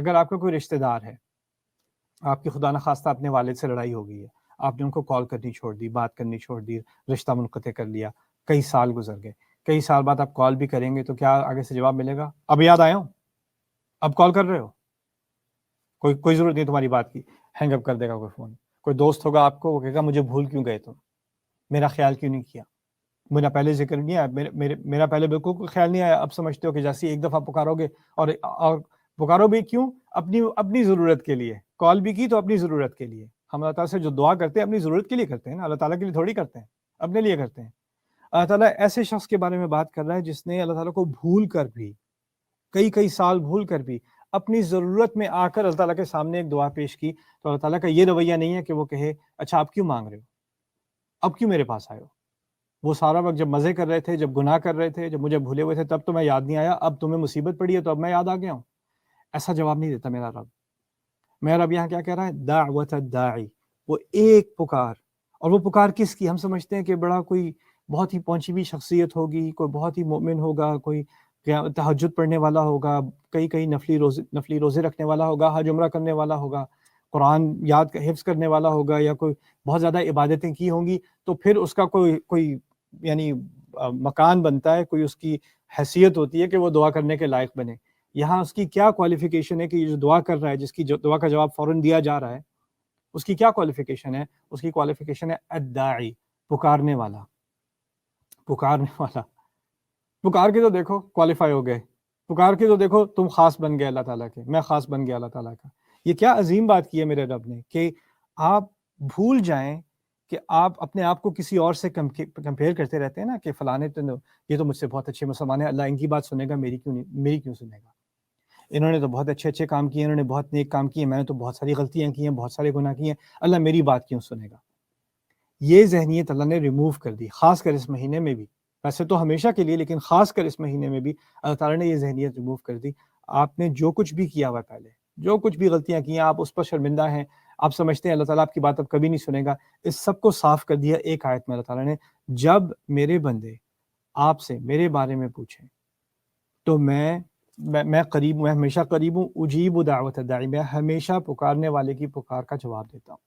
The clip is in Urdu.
اگر آپ کا کوئی رشتہ دار ہے، آپ کی خدا نخواستہ اپنے والد سے لڑائی ہو گئی ہے، آپ نے ان کو کال کرنی چھوڑ دی، بات کرنی چھوڑ دی، رشتہ منقطع کر لیا، کئی سال گزر گئے، کئی سال بعد آپ کال بھی کریں گے تو کیا آگے سے جواب ملے گا؟ اب یاد آیا ہوں، اب کال کر رہے ہو؟ کوئی ضرورت نہیں تمہاری بات کی، ہینگ اپ کر دے گا کوئی فون۔ کوئی دوست ہوگا آپ کو، وہ کہے گا مجھے بھول کیوں گئے تم، میرا خیال کیوں نہیں کیا، میرا پہلے ذکر نہیں آیا، میرا پہلے بالکل کوئی خیال نہیں آیا۔ اب سمجھتے ہو کہ جیسے ایک دفعہ پکارو گے اور پکارو بھی کیوں؟ اپنی ضرورت کے لیے کال بھی کی تو اپنی ضرورت کے لیے۔ ہم اللہ تعالیٰ سے جو دعا کرتے ہیں اپنی ضرورت کے لیے کرتے ہیں نا، اللہ تعالیٰ کے لیے تھوڑی کرتے ہیں، اپنے لیے کرتے ہیں۔ اللہ تعالیٰ ایسے شخص کے بارے میں بات کر رہا ہے جس نے اللہ تعالیٰ کو بھول کر بھی، کئی سال بھول کر بھی اپنی ضرورت میں آ کر اللہ تعالیٰ کے سامنے ایک دعا پیش کی، تو اللہ تعالیٰ کا یہ رویہ نہیں ہے کہ وہ کہے اچھا آپ کیوں مانگ رہے ہو، اب کیوں میرے پاس آئے ہو؟ وہ سارا وقت جب مزے کر رہے تھے، جب گناہ کر رہے تھے، جب مجھے بھولے ہوئے تھے، تب تو میں یاد نہیں آیا، اب تمہیں مصیبت پڑی ہے تو اب میں یاد آ گیا ہوں۔ ایسا جواب نہیں دیتا میرا رب۔ میرا رب یہاں کیا کہہ رہا ہے؟ دعوت الداعی، وہ ایک پکار۔ اور وہ پکار کس کی؟ ہم سمجھتے ہیں کہ بڑا کوئی بہت ہی پہنچی ہوئی شخصیت ہوگی، کوئی بہت ہی مومن ہوگا، کوئی تہجد پڑھنے والا ہوگا، کئی نفلی روزے رکھنے والا ہوگا، حج عمرہ کرنے والا ہوگا، قرآن حفظ کرنے والا ہوگا، یا کوئی بہت زیادہ عبادتیں کی ہوں گی، تو پھر اس کا کوئی یعنی مکان بنتا ہے، کوئی اس کی حیثیت ہوتی ہے کہ وہ دعا کرنے کے لائق بنے۔ یہاں اس کی کیا کوالیفیکیشن ہے کہ یہ جو دعا کر رہا ہے، جس کی جو دعا کا جواب فوراً دیا جا رہا ہے، اس کی کیا کوالیفیکیشن ہے؟ اس کی کوالیفیکیشن ہے الداعی، پکارنے والا۔ پکارنے والا، پکار کے تو دیکھو کوالیفائی ہو گئے، پکار کے تو دیکھو تم خاص بن گئے اللہ تعالیٰ کے، میں خاص بن گیا اللہ تعالیٰ کا۔ یہ کیا عظیم بات کی ہے میرے رب نے کہ آپ بھول جائیں کہ آپ اپنے آپ کو کسی اور سے کمپیئر کرتے رہتے ہیں نا، کہ فلاں یہ تو مجھ سے بہت اچھے مسلمان ہیں، اللہ ان کی بات سنے گا، میری کیوں سنے گا؟ انہوں نے تو بہت اچھے کام کیے، انہوں نے بہت نیک کام کیے، میں نے تو بہت ساری غلطیاں کی ہیں، بہت سارے گناہ کیے ہیں، اللہ میری بات کیوں سنے گا؟ یہ ذہنیت اللہ نے ریموو کر دی، خاص کر اس مہینے میں بھی، ویسے تو ہمیشہ کے لیے، لیکن خاص کر اس مہینے میں بھی اللہ تعالیٰ نے یہ ذہنیت ریموو کر دی۔ آپ نے جو کچھ بھی کیا ہوا پہلے، جو کچھ بھی غلطیاں کی ہیں، آپ اس پر شرمندہ ہیں، آپ سمجھتے ہیں اللہ تعالیٰ آپ کی بات اب کبھی نہیں سنے گا، اس سب کو صاف کر دیا ایک آیت میں اللہ تعالیٰ نے، جب میرے بندے آپ سے میرے بارے میں پوچھیں تو میں قریب، میں ہمیشہ قریب ہوں، اجیب دعوت الداعی، میں ہمیشہ پکارنے والے کی پکار کا جواب دیتا ہوں۔